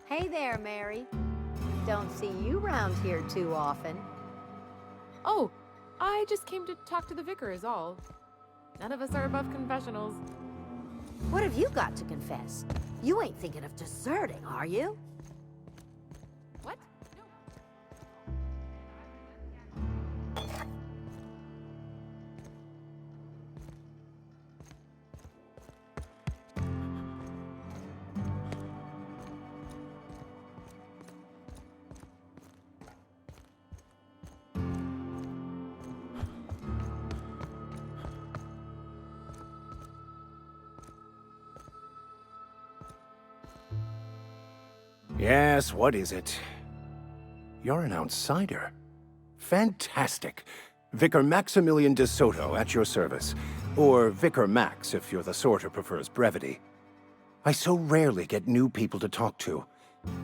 Hey there, Mary. Don't see you round here too often. Oh, I just came to talk to the vicar is all. None of us are above confessionals. What have you got to confess? You ain't thinking of deserting, are you? What? Yes, what is it? You're an outsider. Fantastic. Vicar Maximilian de Soto at your service. Or Vicar Max, if you're the sort who prefers brevity. I so rarely get new people to talk to.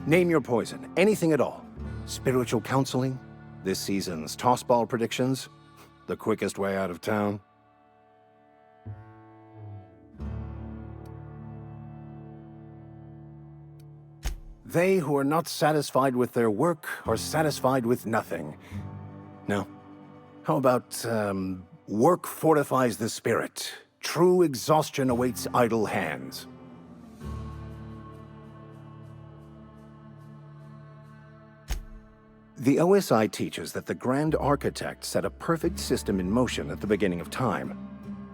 Name your poison, anything at all. Spiritual counseling? This season's tossball predictions? The quickest way out of town? They who are not satisfied with their work are satisfied with nothing. No. How about, work fortifies the spirit. True exhaustion awaits idle hands. The OSI teaches that the Grand Architect set a perfect system in motion at the beginning of time.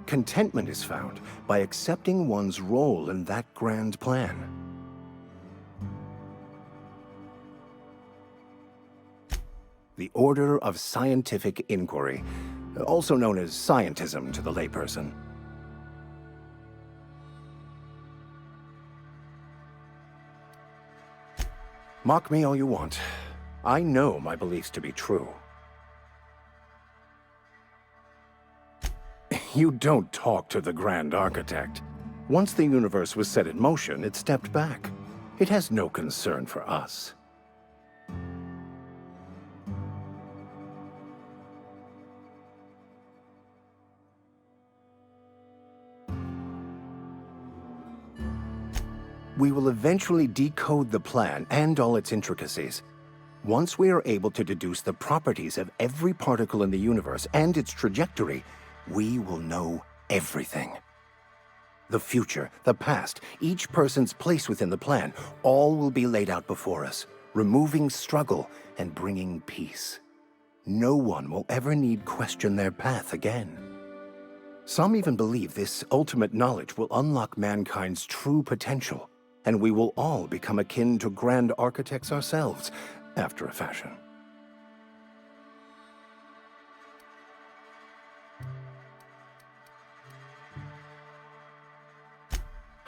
Contentment is found by accepting one's role in that grand plan. The Order of Scientific Inquiry, also known as scientism to the layperson. Mock me all you want. I know my beliefs to be true. You don't talk to the Grand Architect. Once the universe was set in motion, it stepped back. It has no concern for us. We will eventually decode the plan and all its intricacies. Once we are able to deduce the properties of every particle in the universe and its trajectory, we will know everything. The future, the past, each person's place within the plan, all will be laid out before us, removing struggle and bringing peace. No one will ever need question their path again. Some even believe this ultimate knowledge will unlock mankind's true potential, and we will all become akin to grand architects ourselves, after a fashion.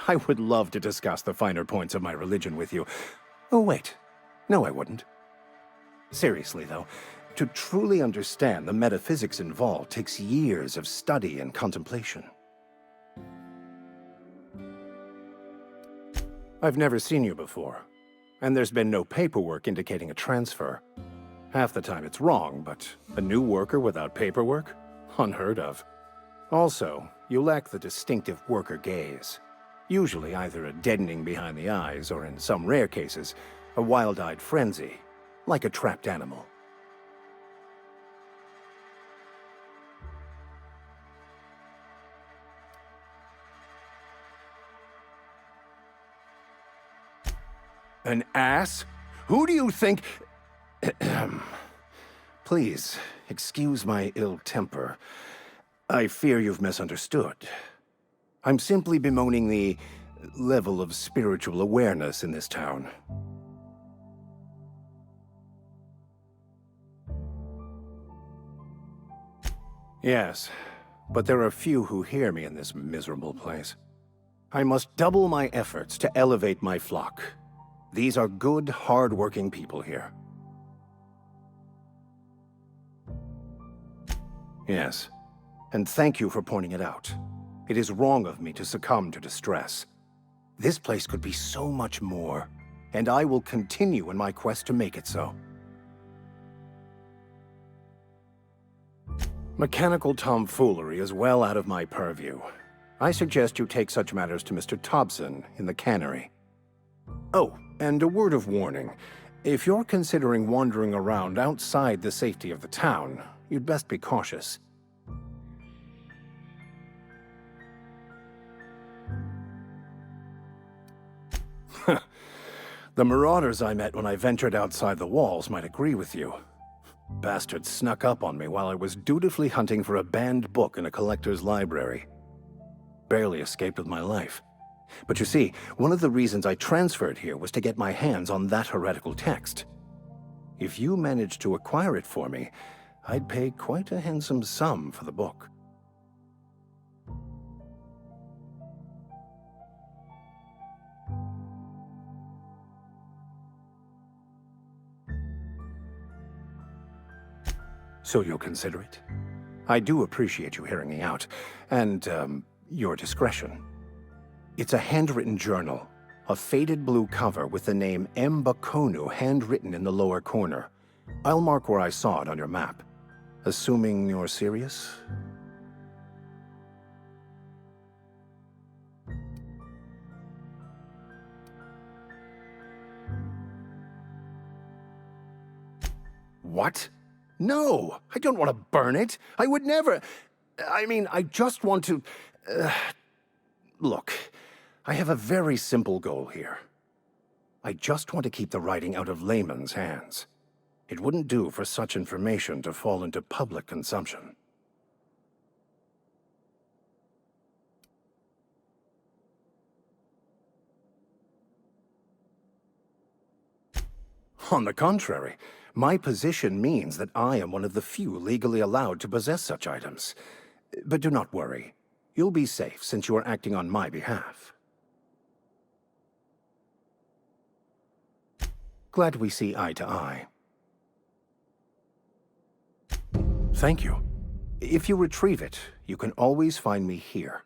I would love to discuss the finer points of my religion with you. Oh, wait. No, I wouldn't. Seriously, though, to truly understand the metaphysics involved takes years of study and contemplation. I've never seen you before, and there's been no paperwork indicating a transfer. Half the time it's wrong, but a new worker without paperwork? Unheard of. Also, you lack the distinctive worker gaze. Usually either a deadening behind the eyes, or in some rare cases, a wild-eyed frenzy, like a trapped animal. An ass? Who do you think... Please, excuse my ill temper. I fear you've misunderstood. I'm simply bemoaning the level of spiritual awareness in this town. Yes, but there are few who hear me in this miserable place. I must double my efforts to elevate my flock. These are good, hard-working people here. Yes, and thank you for pointing it out. It is wrong of me to succumb to distress. This place could be so much more, and I will continue in my quest to make it so. Mechanical tomfoolery is well out of my purview. I suggest you take such matters to Mr. Thompson in the cannery. Oh, and a word of warning. If you're considering wandering around outside the safety of the town, you'd best be cautious. The marauders I met when I ventured outside the walls might agree with you. Bastards snuck up on me while I was dutifully hunting for a banned book in a collector's library. Barely escaped with my life. But you see, one of the reasons I transferred here was to get my hands on that heretical text. If you managed to acquire it for me, I'd pay quite a handsome sum for the book. So you'll consider it? I do appreciate you hearing me out, and, your discretion. It's a handwritten journal, a faded blue cover with the name M. Bakonu handwritten in the lower corner. I'll mark where I saw it on your map. Assuming you're serious? What? No! I don't want to burn it! I would never... I mean, I just want to... Look, I have a very simple goal here. I just want to keep the writing out of layman's hands. It wouldn't do for such information to fall into public consumption. On the contrary, my position means that I am one of the few legally allowed to possess such items. But do not worry. You'll be safe since you are acting on my behalf. Glad we see eye to eye. Thank you. If you retrieve it, you can always find me here.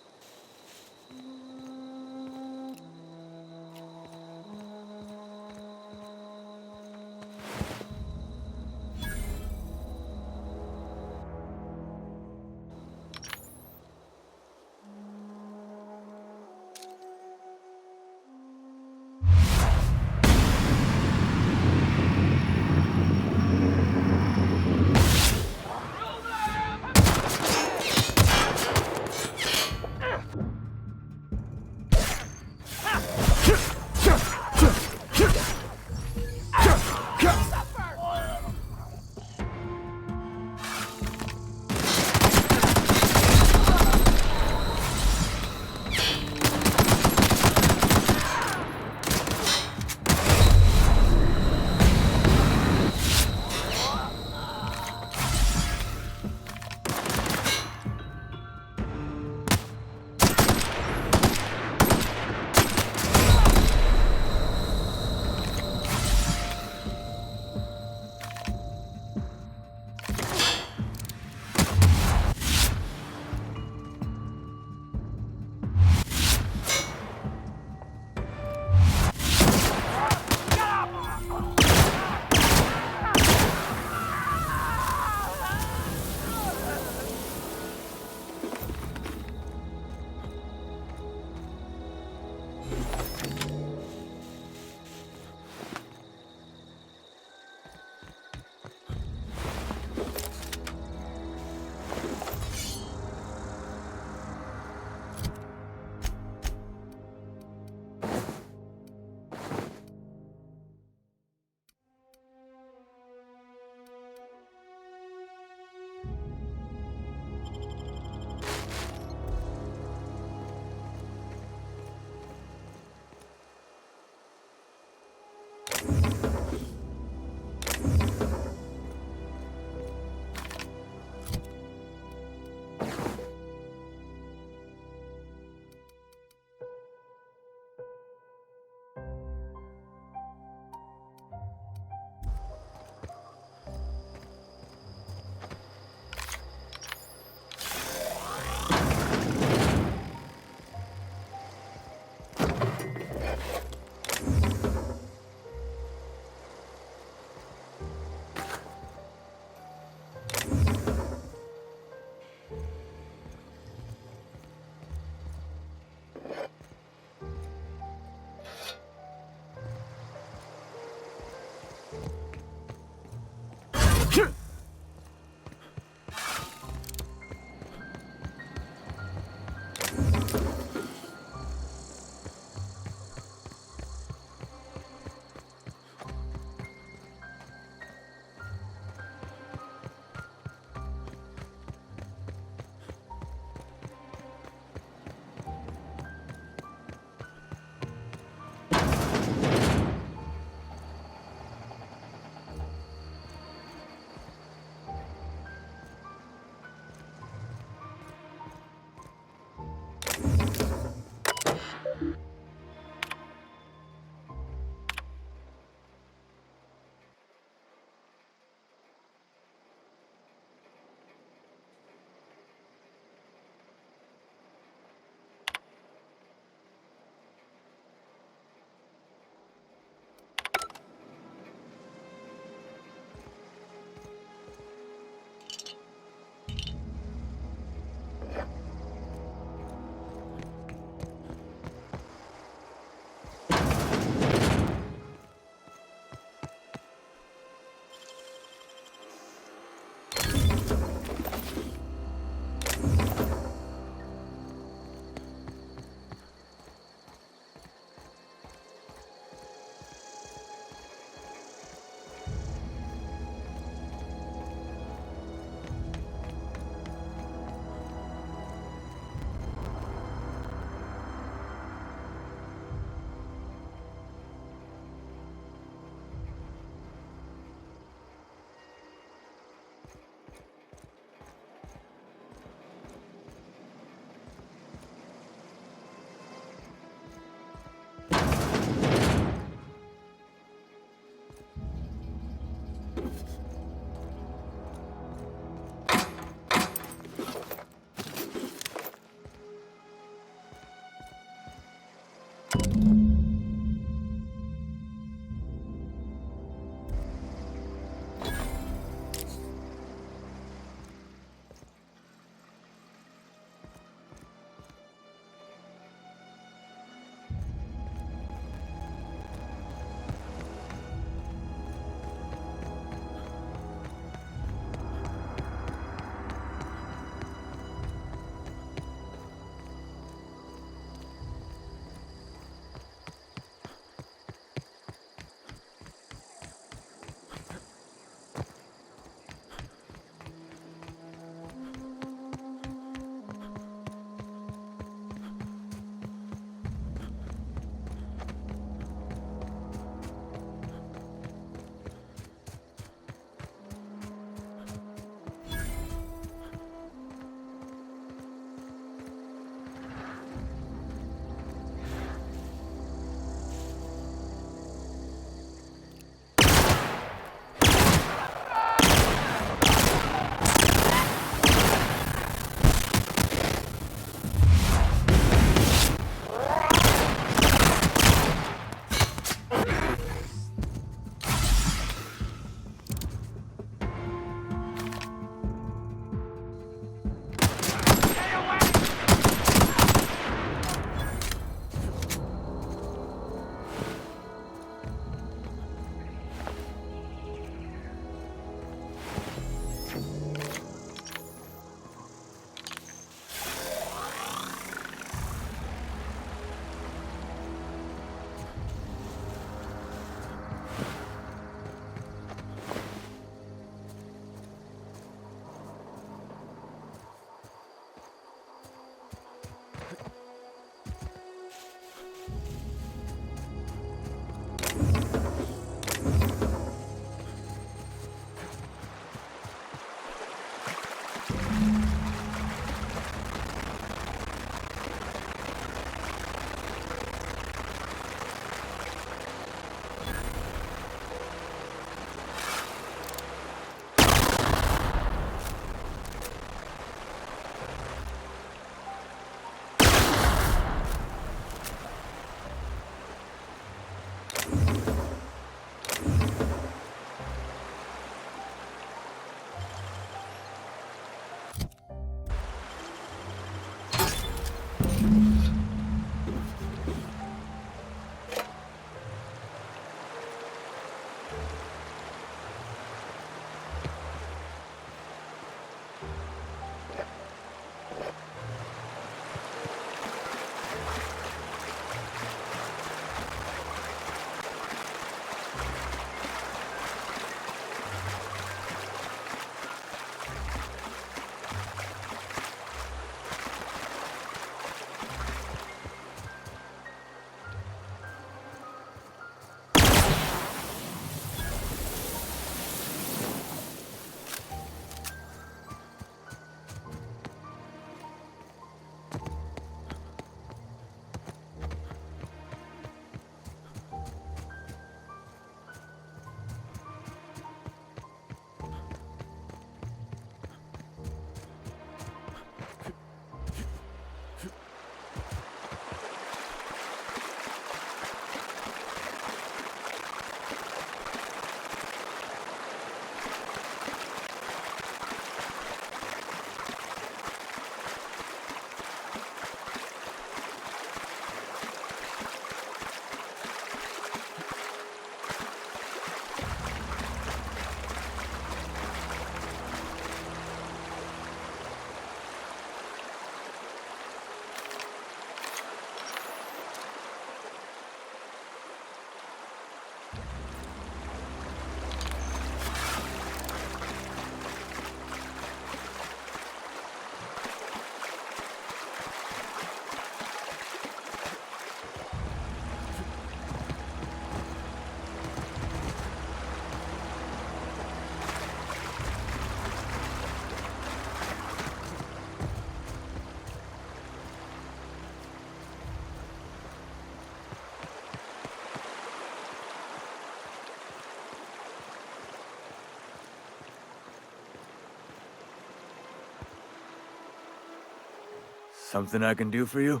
Something I can do for you?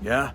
Yeah?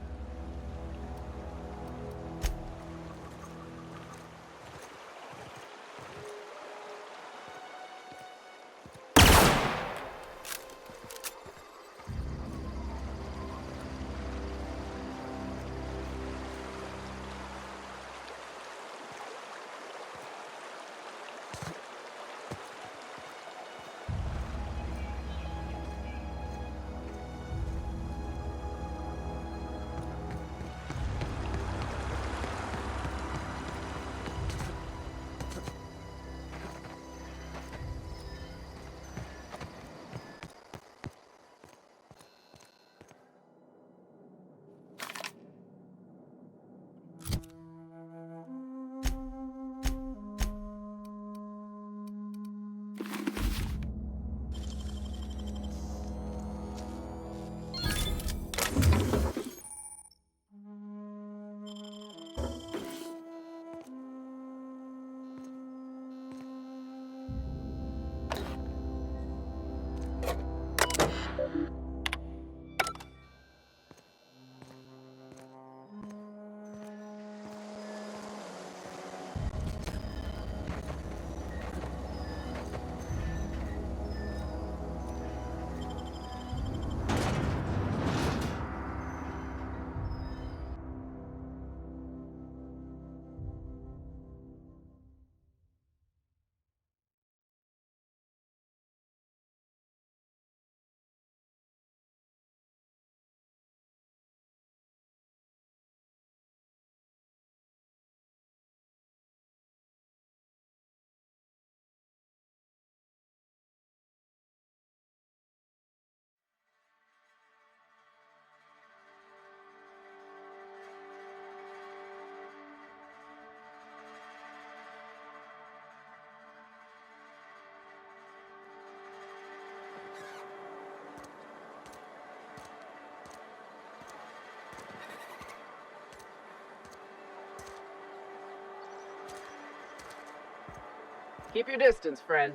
Keep your distance, friend.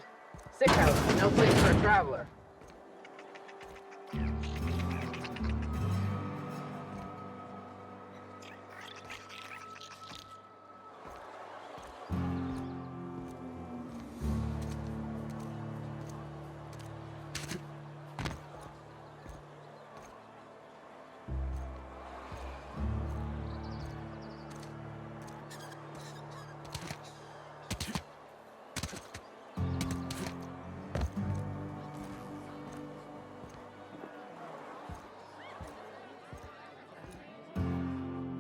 Sick house is no place for a traveler.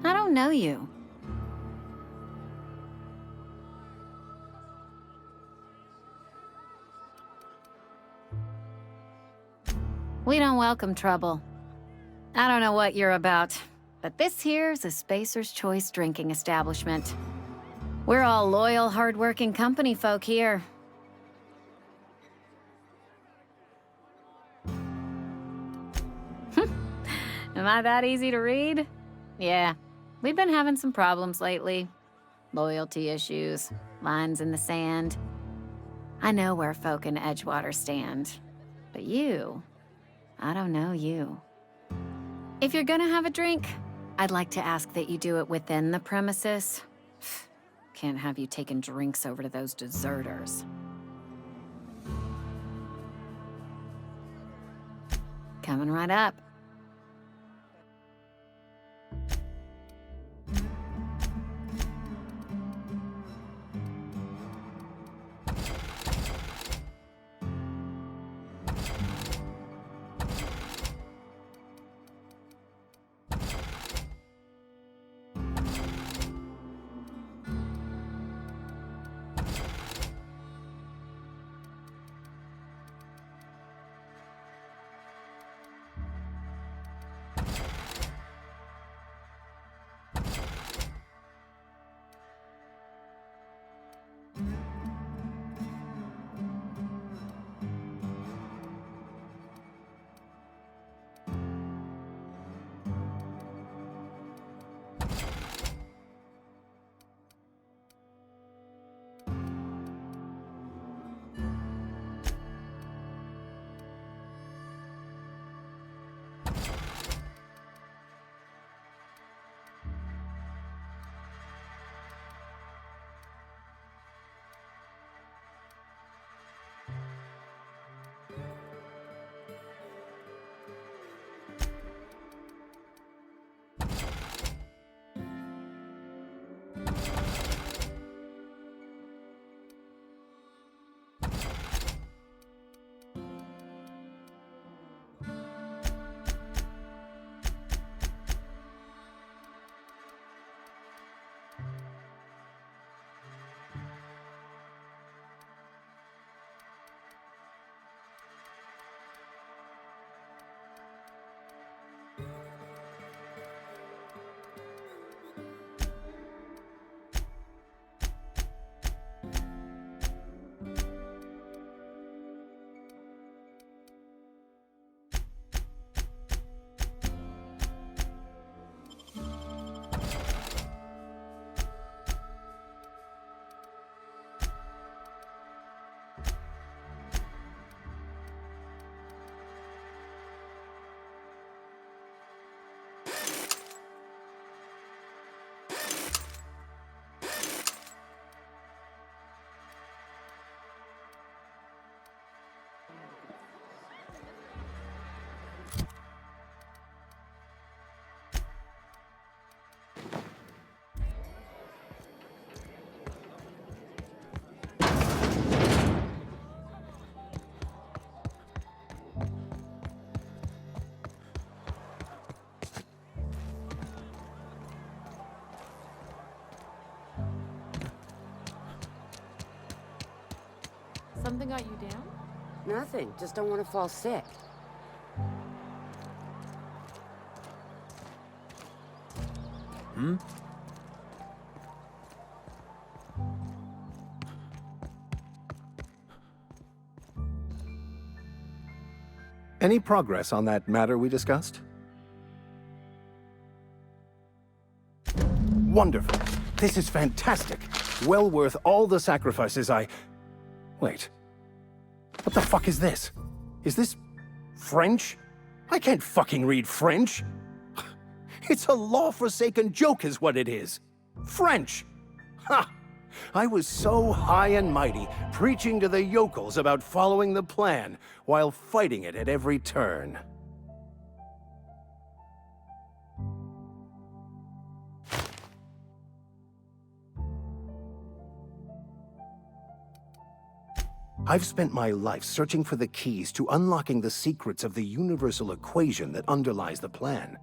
I don't know you. We don't welcome trouble. I don't know what you're about, but this here's a Spacer's Choice drinking establishment. We're all loyal, hard-working company folk here. Am I that easy to read? Yeah, we've been having some problems lately. Loyalty issues, lines in the sand. I know where folk in Edgewater stand, but you, I don't know you. If you're gonna have a drink, I'd like to ask that you do it within the premises. Can't have you taking drinks over to those deserters. Coming right up. Something got you down? Nothing. Just don't want to fall sick. Hmm? Any progress on that matter we discussed? Wonderful. This is fantastic. Well worth all the sacrifices I... Wait. What the fuck is this? Is this... French? I can't fucking read French. It's a law-forsaken joke is what it is. French! Ha! I was so high and mighty, preaching to the yokels about following the plan, while fighting it at every turn. I've spent my life searching for the keys to unlocking the secrets of the universal equation that underlies the plan.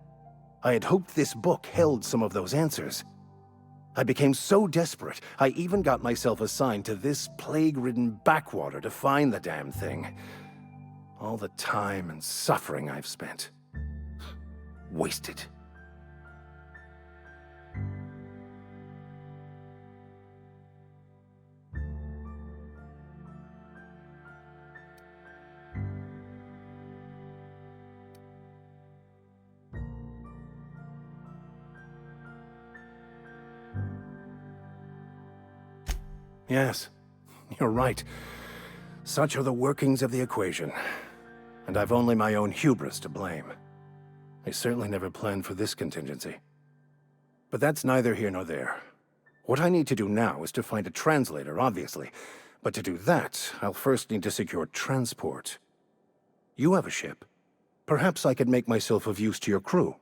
I had hoped this book held some of those answers. I became so desperate, I even got myself assigned to this plague-ridden backwater to find the damn thing. All the time and suffering I've spent. Wasted. Yes, you're right. Such are the workings of the equation. And I've only my own hubris to blame. I certainly never planned for this contingency. But that's neither here nor there. What I need to do now is to find a translator, obviously. But to do that, I'll first need to secure transport. You have a ship. Perhaps I could make myself of use to your crew.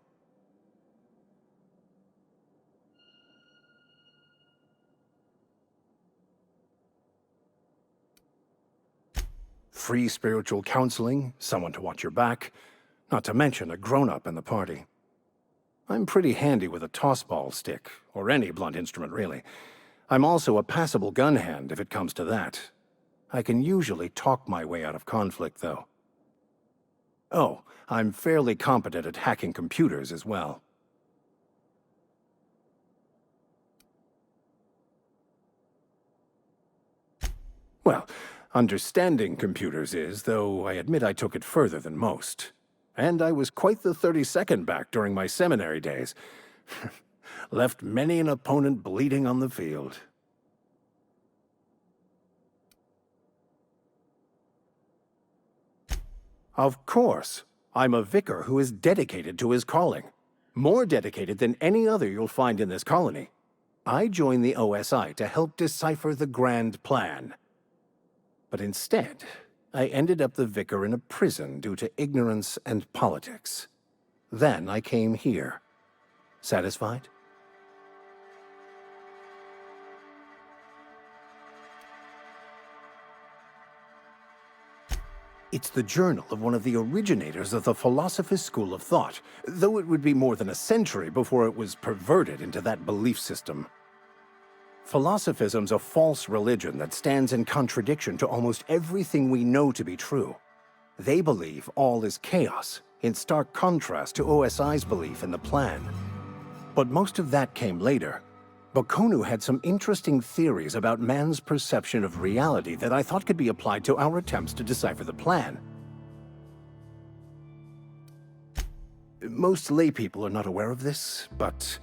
Free spiritual counseling, someone to watch your back, not to mention a grown-up in the party. I'm pretty handy with a tossball stick, or any blunt instrument really. I'm also a passable gun hand if it comes to that. I can usually talk my way out of conflict, though. Oh, I'm fairly competent at hacking computers as well. Well, understanding computers is, though I admit I took it further than most. And I was quite the 32nd back during my seminary days. Left many an opponent bleeding on the field. Of course. I'm a vicar who is dedicated to his calling. More dedicated than any other you'll find in this colony. I joined the OSI to help decipher the grand plan. But instead, I ended up the vicar in a prison due to ignorance and politics. Then I came here. Satisfied? It's the journal of one of the originators of the Philosopher's School of Thought, though it would be more than a century before it was perverted into that belief system. Philosophism's a false religion that stands in contradiction to almost everything we know to be true. They believe all is chaos, in stark contrast to OSI's belief in the plan. But most of that came later. Bakonu had some interesting theories about man's perception of reality that I thought could be applied to our attempts to decipher the plan. Most laypeople are not aware of this, but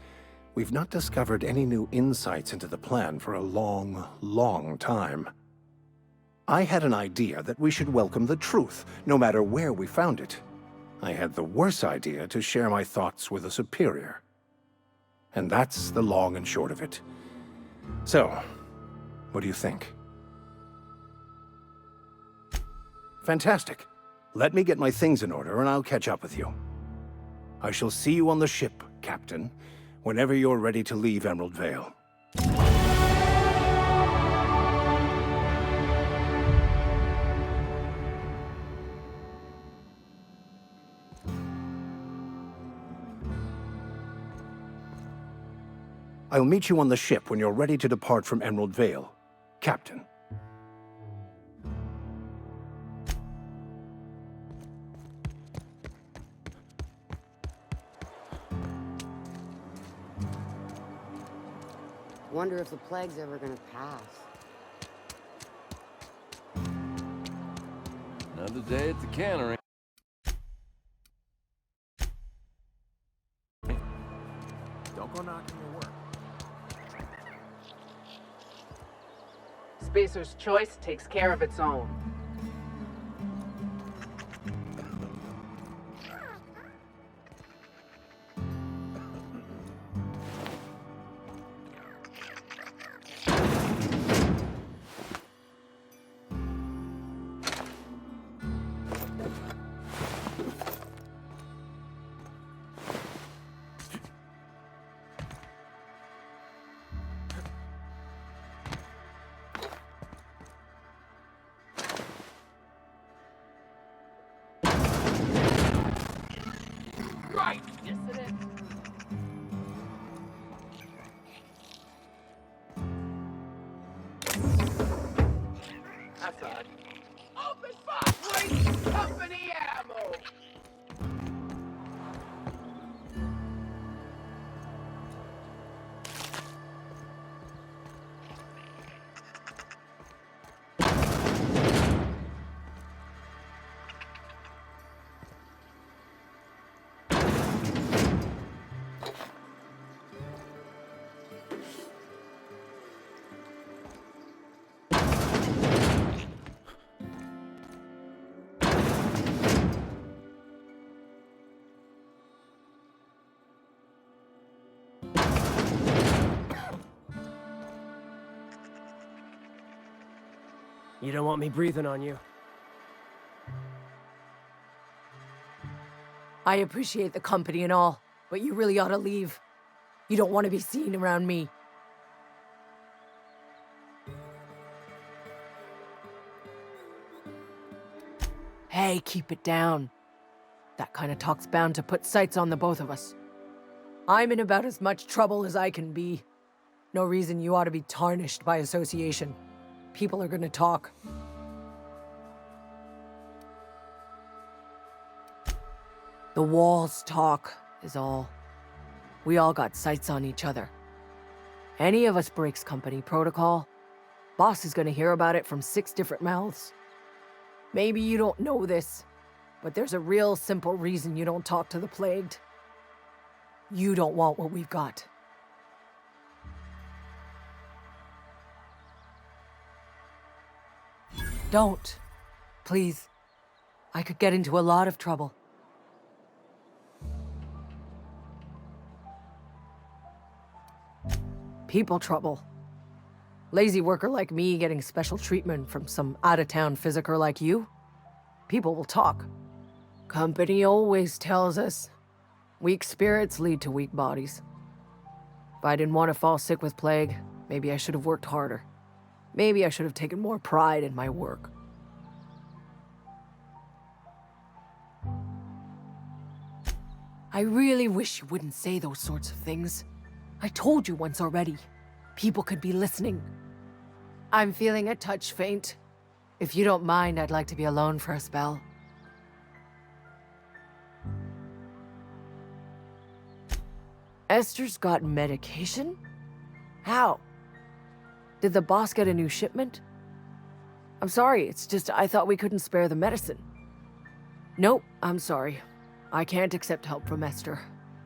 we've not discovered any new insights into the plan for a long, long time. I had an idea that we should welcome the truth, no matter where we found it. I had the worse idea to share my thoughts with a superior. And that's the long and short of it. So, what do you think? Fantastic. Let me get my things in order and I'll catch up with you. I shall see you on the ship, Captain, whenever you're ready to leave Emerald Vale. I'll meet you on the ship when you're ready to depart from Emerald Vale, Captain. Wonder if the plague's ever gonna pass. Another day at the cannery. Don't go knocking your work. Spacer's choice takes care of its own. Right, dissident. That's odd. Open fire! Waste company ammo! You don't want me breathing on you. I appreciate the company and all, but you really ought to leave. You don't want to be seen around me. Hey, keep it down. That kind of talk's bound to put sights on the both of us. I'm in about as much trouble as I can be. No reason you ought to be tarnished by association. People are gonna talk. The walls talk, is all. We all got sights on each other. Any of us breaks company protocol, boss is gonna hear about it from 6 different mouths. Maybe you don't know this, but there's a real simple reason you don't talk to the plagued. You don't want what we've got. Don't. Please. I could get into a lot of trouble. People trouble. Lazy worker like me getting special treatment from some out-of-town physiker like you? People will talk. Company always tells us, weak spirits lead to weak bodies. If I didn't want to fall sick with plague, maybe I should have worked harder. Maybe I should have taken more pride in my work. I really wish you wouldn't say those sorts of things. I told you once already. People could be listening. I'm feeling a touch faint. If you don't mind, I'd like to be alone for a spell. Esther's got medication? How? Did the boss get a new shipment? I'm sorry, it's just I thought we couldn't spare the medicine. Nope, I'm sorry. I can't accept help from Esther.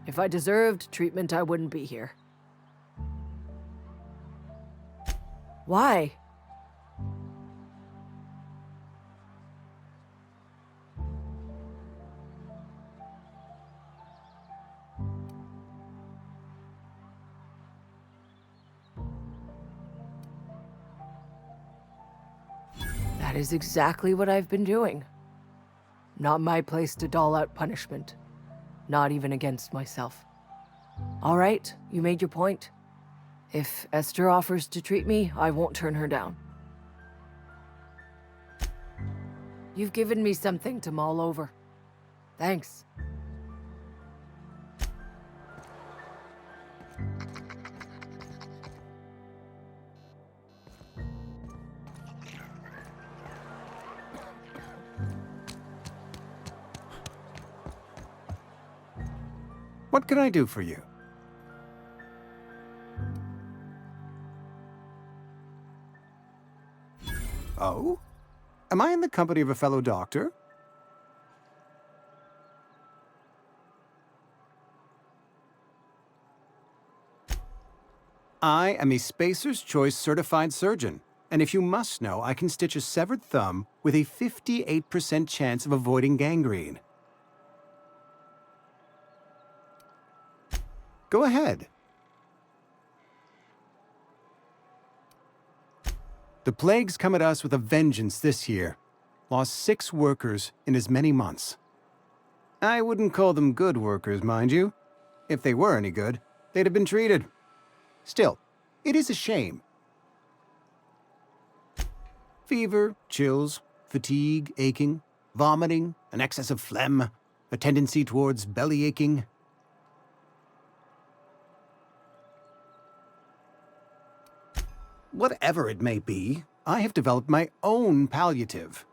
If I deserved treatment, I wouldn't be here. Why? That is exactly what I've been doing. Not my place to dole out punishment. Not even against myself. All right, you made your point. If Esther offers to treat me, I won't turn her down. You've given me something to mull over. Thanks. What can I do for you? Oh? Am I in the company of a fellow doctor? I am a Spacer's Choice certified surgeon, and if you must know, I can stitch a severed thumb with a 58% chance of avoiding gangrene. Go ahead. The plague's come at us with a vengeance this year. Lost 6 workers in as many months. I wouldn't call them good workers, mind you. If they were any good, they'd have been treated. Still, it is a shame. Fever, chills, fatigue, aching, vomiting, an excess of phlegm, a tendency towards belly aching. Whatever it may be, I have developed my own palliative.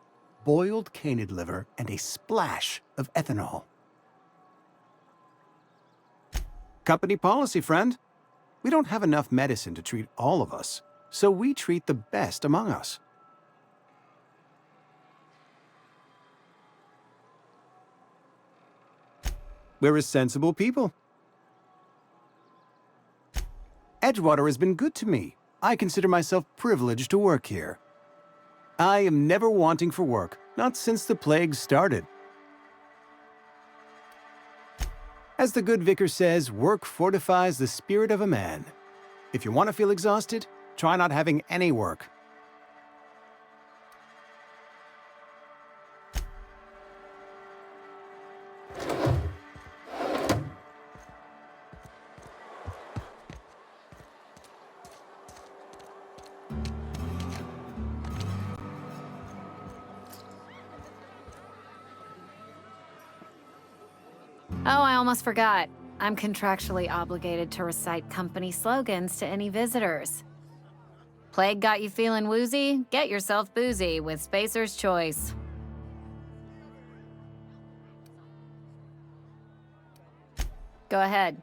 Boiled canid liver and a splash of ethanol. Company policy, friend. We don't have enough medicine to treat all of us, so we treat the best among us. We're a sensible people. Edgewater has been good to me. I consider myself privileged to work here. I am never wanting for work, not since the plague started. As the good vicar says, work fortifies the spirit of a man. If you want to feel exhausted, try not having any work. Oh, I almost forgot. I'm contractually obligated to recite company slogans to any visitors. Plague got you feeling woozy? Get yourself boozy with Spacer's Choice. Go ahead.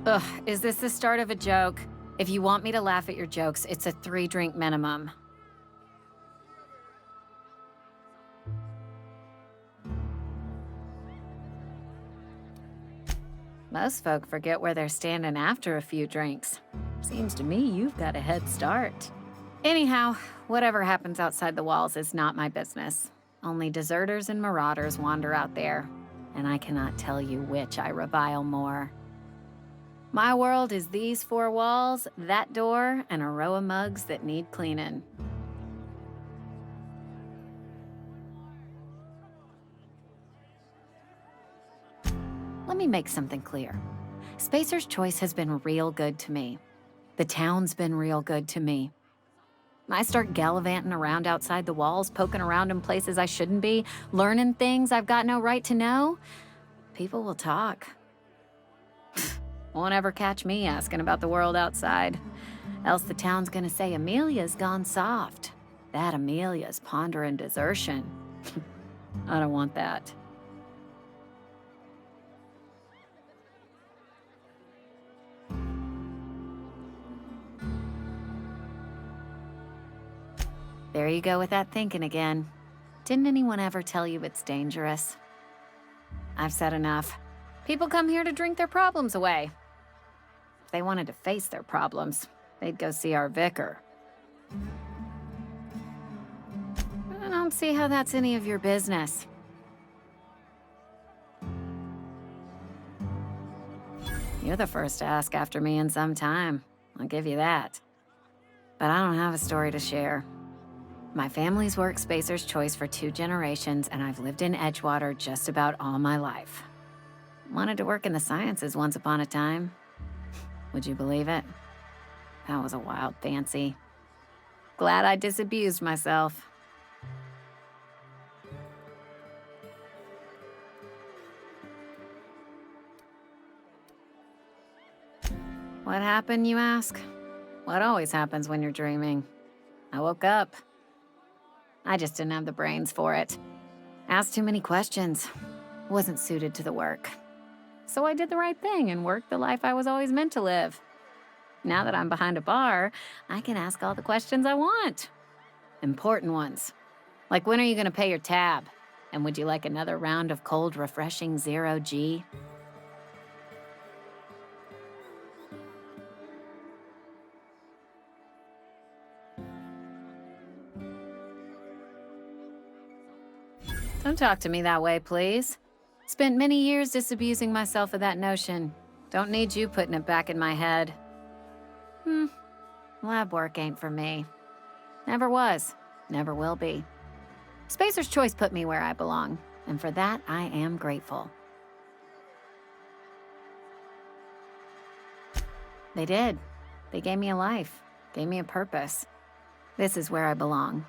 Ugh, is this the start of a joke? If you want me to laugh at your jokes, it's a 3-drink minimum. Most folk forget where they're standing after a few drinks. Seems to me you've got a head start. Anyhow, whatever happens outside the walls is not my business. Only deserters and marauders wander out there, and I cannot tell you which I revile more. My world is these 4 walls, that door, and a row of mugs that need cleaning. Let me make something clear. Spacer's Choice has been real good to me. The town's been real good to me. I start gallivanting around outside the walls, poking around in places I shouldn't be, learning things I've got no right to know. People will talk. Won't ever catch me asking about the world outside. Else the town's gonna say Amelia's gone soft. That Amelia's pondering desertion. I don't want that. There you go with that thinking again. Didn't anyone ever tell you it's dangerous? I've said enough. People come here to drink their problems away. If they wanted to face their problems, they'd go see our vicar. I don't see how that's any of your business. You're the first to ask after me in some time. I'll give you that. But I don't have a story to share. My family's worked Spacer's Choice for 2 generations, and I've lived in Edgewater just about all my life. Wanted to work in the sciences once upon a time. Would you believe it? That was a wild fancy. Glad I disabused myself. What happened, you ask? What always happens when you're dreaming? I woke up. I just didn't have the brains for it. Asked too many questions. Wasn't suited to the work. So I did the right thing and worked the life I was always meant to live. Now that I'm behind a bar, I can ask all the questions I want. Important ones. Like, when are you going to pay your tab? And would you like another round of cold, refreshing Zero G? Don't talk to me that way, please. Spent many years disabusing myself of that notion. Don't need you putting it back in my head. Lab work ain't for me. Never was. Never will be. Spacer's Choice put me where I belong, and for that, I am grateful. They did. They gave me a life, gave me a purpose. This is where I belong.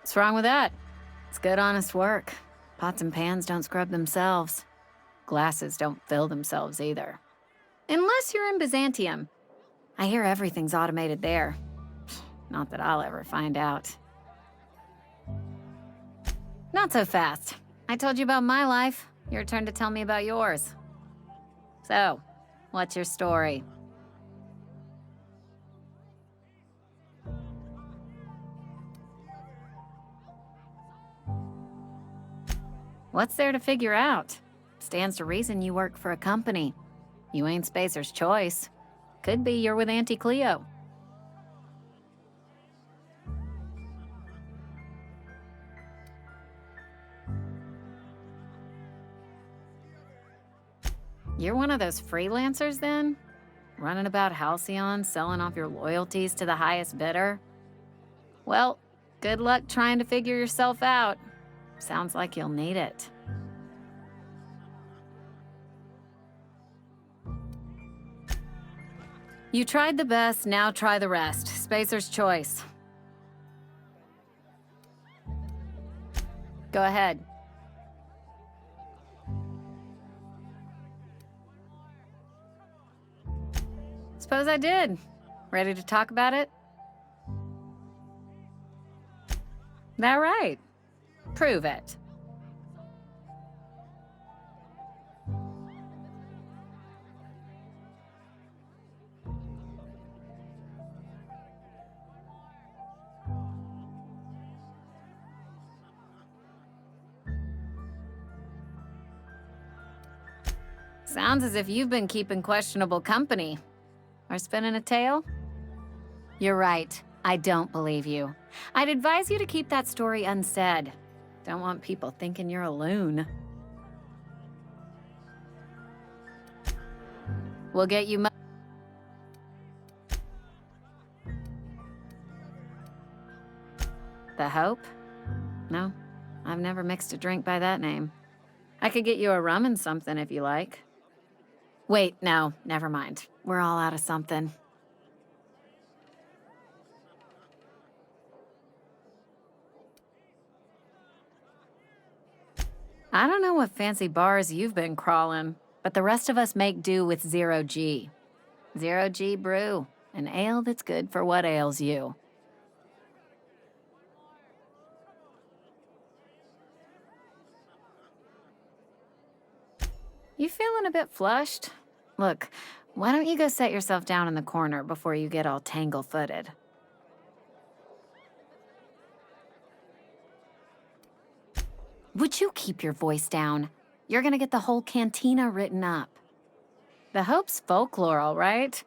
What's wrong with that? It's good, honest work. Pots and pans don't scrub themselves. Glasses don't fill themselves either. Unless you're in Byzantium. I hear everything's automated there. Not that I'll ever find out. Not so fast. I told you about my life. Your turn to tell me about yours. So, what's your story? What's there to figure out? Stands to reason you work for a company. You ain't Spacer's Choice. Could be you're with Auntie Cleo. You're one of those freelancers, then? Running about Halcyon, selling off your loyalties to the highest bidder? Well, good luck trying to figure yourself out. Sounds like you'll need it. You tried the best, now try the rest. Spacer's Choice. Go ahead. Suppose I did. Ready to talk about it? That right? Prove it. Sounds as if you've been keeping questionable company. Or spinning a tale? You're right. I don't believe you. I'd advise you to keep that story unsaid. Don't want people thinking you're a loon. We'll get you The Hope? No, I've never mixed a drink by that name. I could get you a rum and something if you like. Wait, no, never mind. We're all out of something. I don't know what fancy bars you've been crawling, but the rest of us make do with Zero G. Zero G brew, an ale that's good for what ails you. You feeling a bit flushed? Look, why don't you go set yourself down in the corner before you get all tangle-footed? Would you keep your voice down? You're gonna get the whole cantina written up. The Hope's folklore, all right?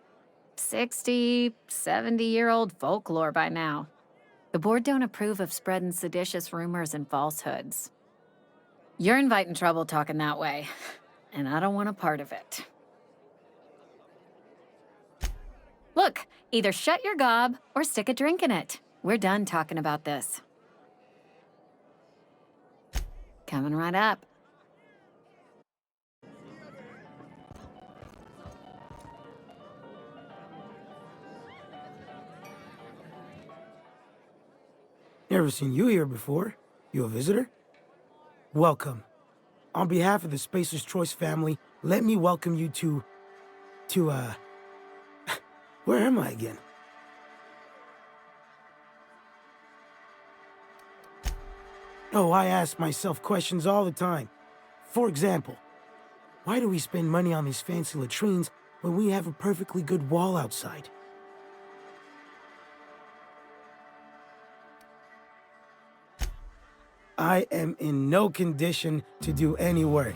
60, 70-year-old folklore by now. The board don't approve of spreading seditious rumors and falsehoods. You're inviting trouble talking that way, and I don't want a part of it. Look, either shut your gob or stick a drink in it. We're done talking about this. Coming right up. Never seen you here before. You a visitor? Welcome. On behalf of the Spacer's Choice family, let me welcome you to, where am I again? Oh, I ask myself questions all the time. For example, why do we spend money on these fancy latrines when we have a perfectly good wall outside? I am in no condition to do any work.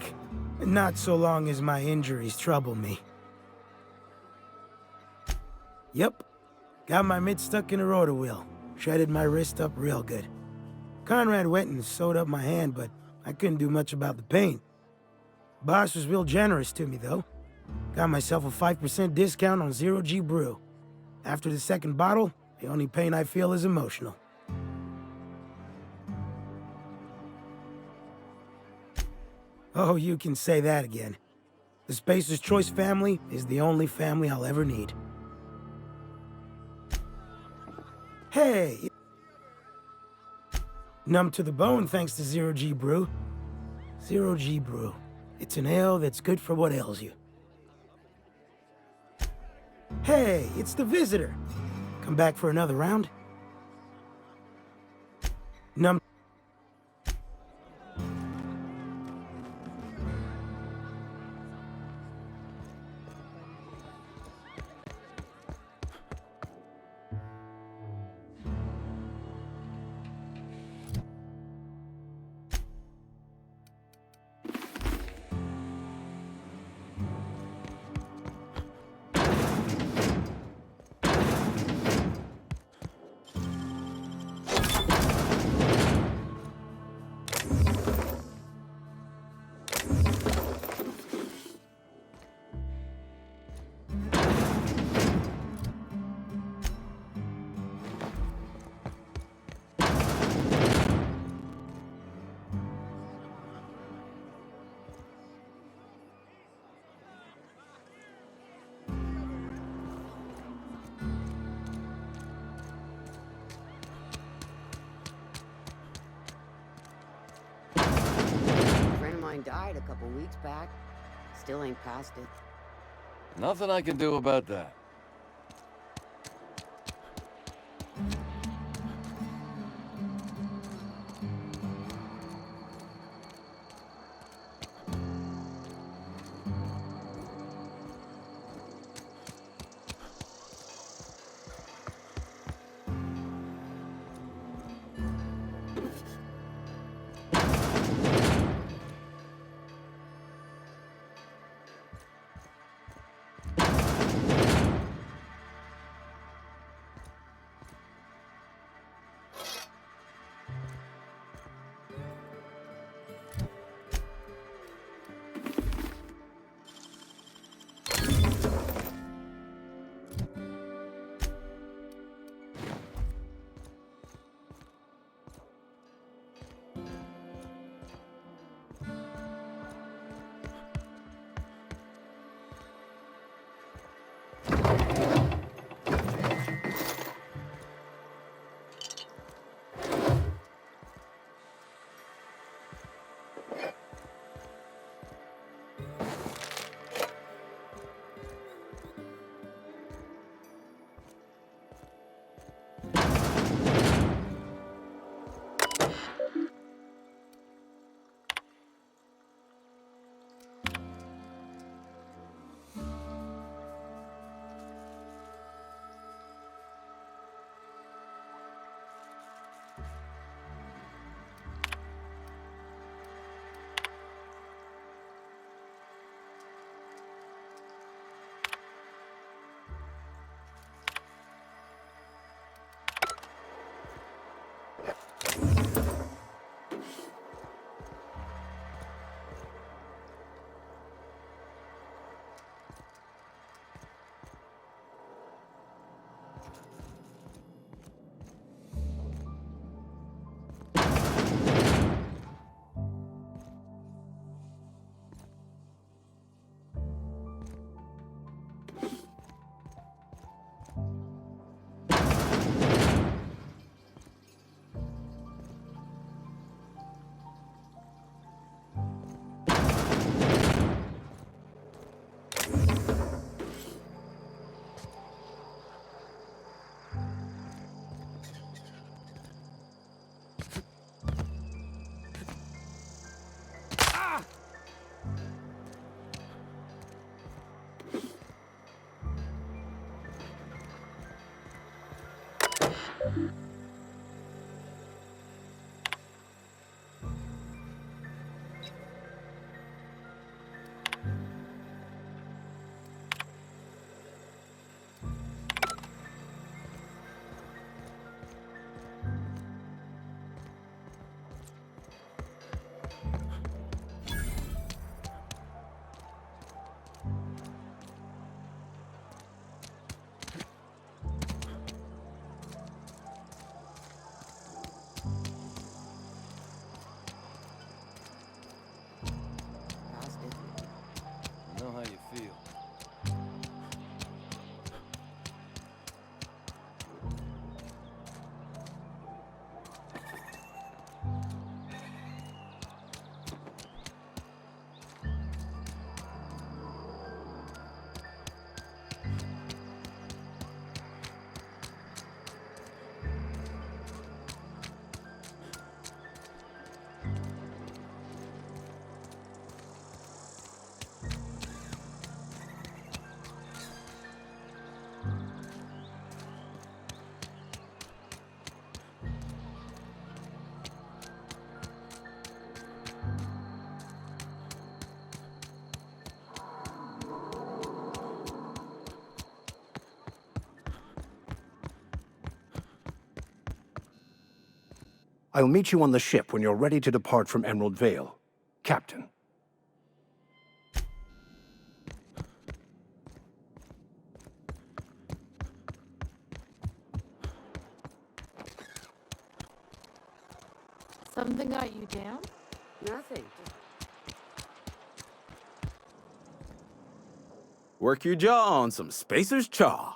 Not so long as my injuries trouble me. Yep. Got my mid stuck in a rotor wheel. Shredded my wrist up real good. Conrad went and sewed up my hand, but I couldn't do much about the pain. Boss was real generous to me, though. Got myself a 5% discount on Zero G Brew. After the second bottle, the only pain I feel is emotional. Oh, you can say that again. The Spacer's Choice family is the only family I'll ever need. Hey! Numb to the bone thanks to Zero G Brew. Zero G Brew. It's an ale that's good for what ails you. Hey, it's the visitor. Come back for another round? Numb. Died a couple weeks back. Still ain't past it. Nothing I can do about that. Past it. I know how you feel. I'll meet you on the ship when you're ready to depart from Emerald Vale. Captain. Something got you down? Nothing. Work your jaw on some Spacer's Chaw.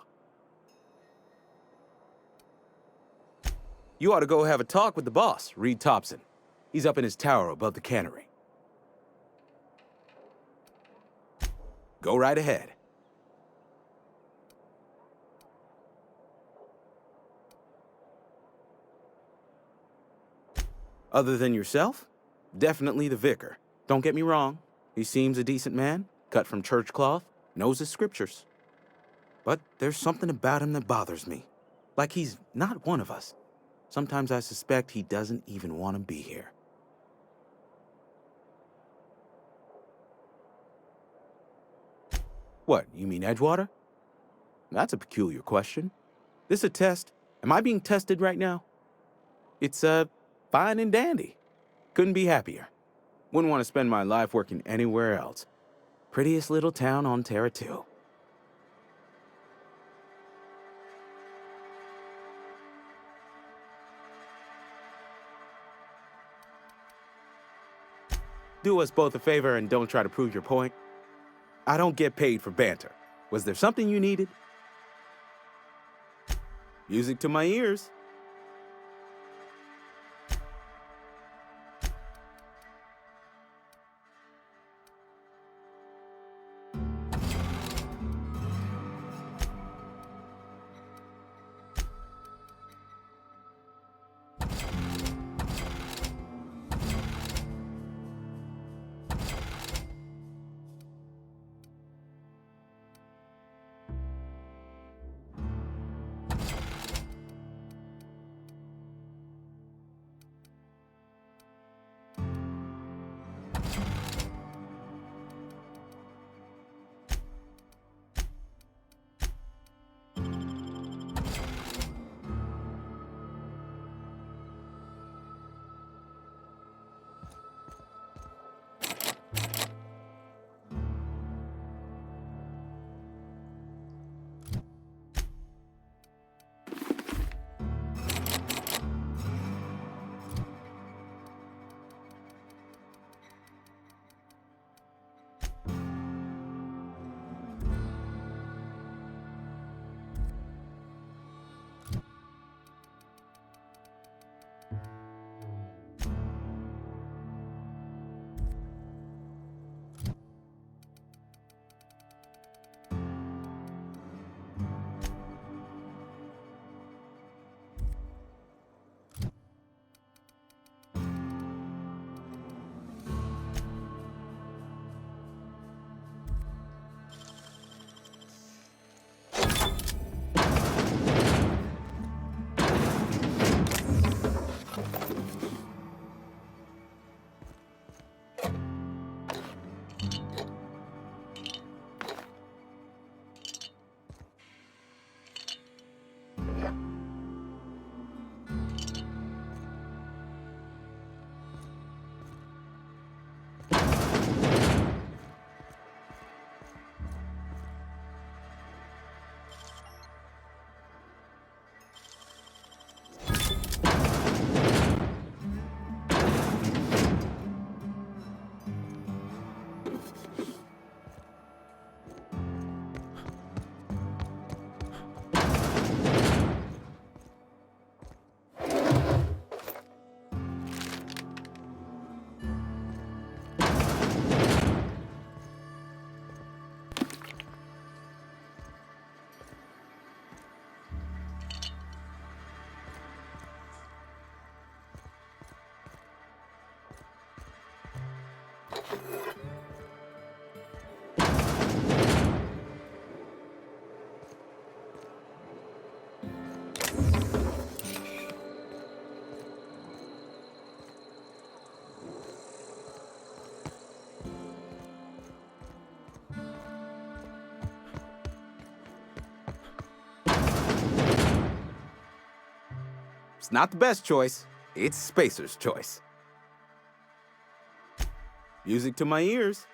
You ought to go have a talk with the boss, Reed Thompson. He's up in his tower above the cannery. Go right ahead. Other than yourself? Definitely the vicar. Don't get me wrong. He seems a decent man, cut from church cloth, knows his scriptures. But there's something about him that bothers me. Like he's not one of us. Sometimes I suspect he doesn't even want to be here. What, you mean Edgewater? That's a peculiar question. This a test? Am I being tested right now? It's, fine and dandy. Couldn't be happier. Wouldn't want to spend my life working anywhere else. Prettiest little town on Terra 2. Do us both a favor and don't try to prove your point. I don't get paid for banter. Was there something you needed? Music to my ears. It's not the best choice. It's Spacer's choice. Music to my ears.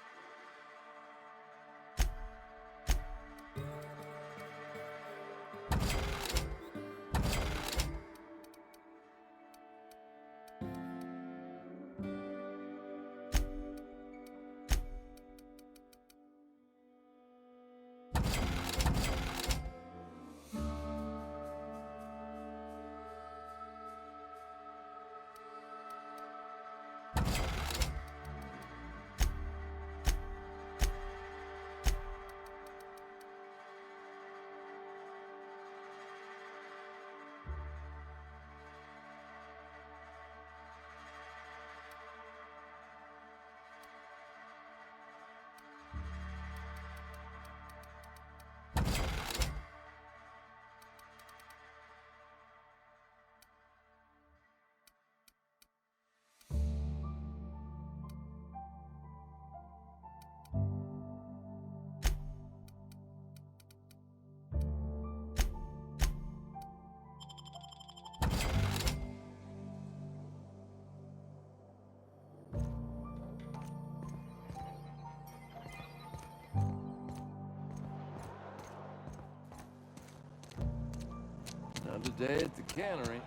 Not today at the cannery.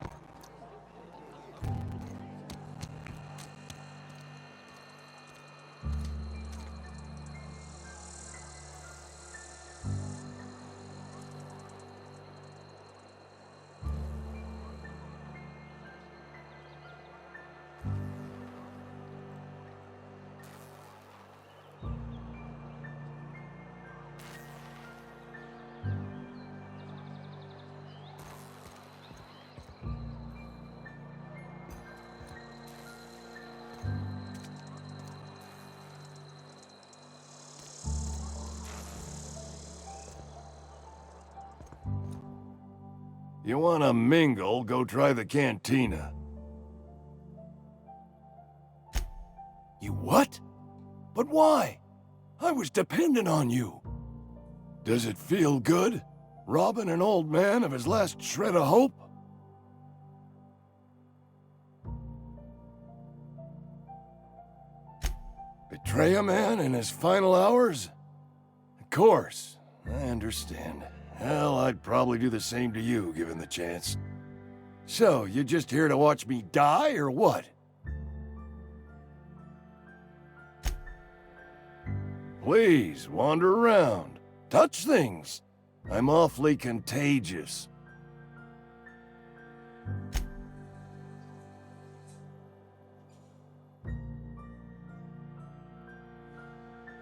You wanna mingle, go try the cantina. You what? But why? I was dependent on you. Does it feel good? Robbing an old man of his last shred of hope? Betray a man in his final hours? Of course, I understand. Hell, I'd probably do the same to you, given the chance. So, you just here to watch me die, or what? Please, wander around. Touch things. I'm awfully contagious.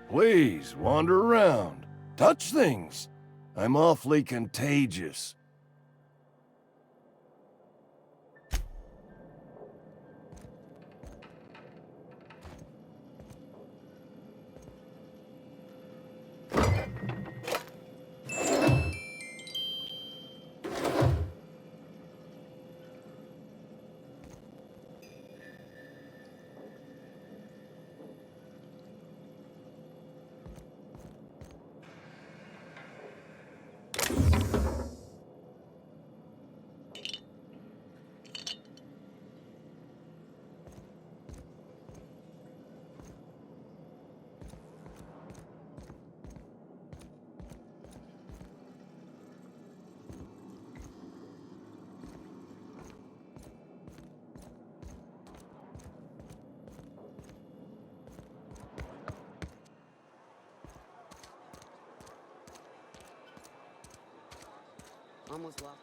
Please, wander around. Touch things. I'm awfully contagious. Almost lost.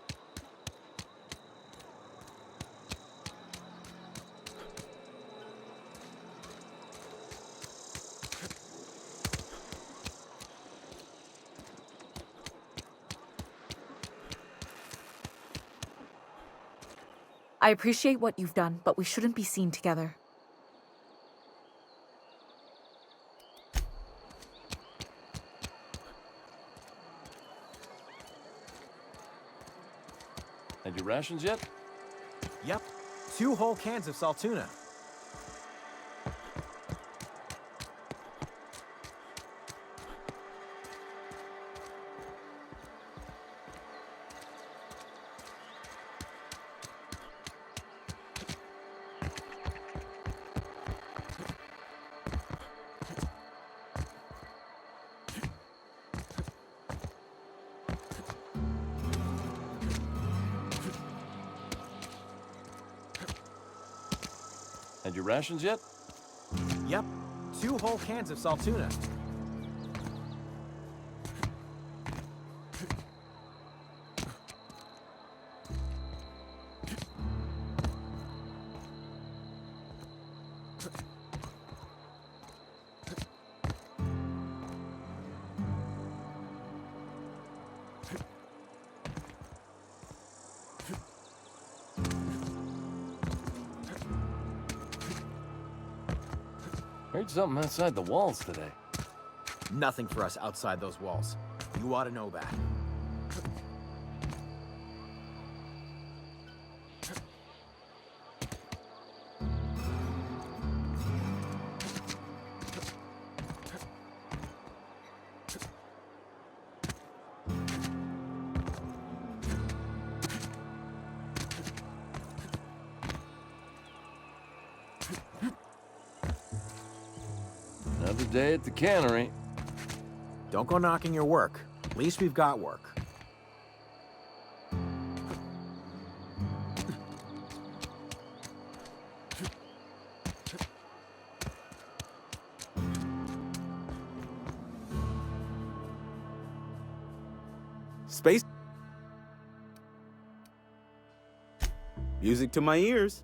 I appreciate what you've done, but we shouldn't be seen together. rations yet? Yep. 2 whole cans of salt tuna. Had your rations yet? Yep. 2 whole cans of salt tuna. Heard something outside the walls today. Nothing for us outside those walls. You ought to know that. Another day at the cannery. Don't go knocking your work. At least we've got work. Space. Music to my ears.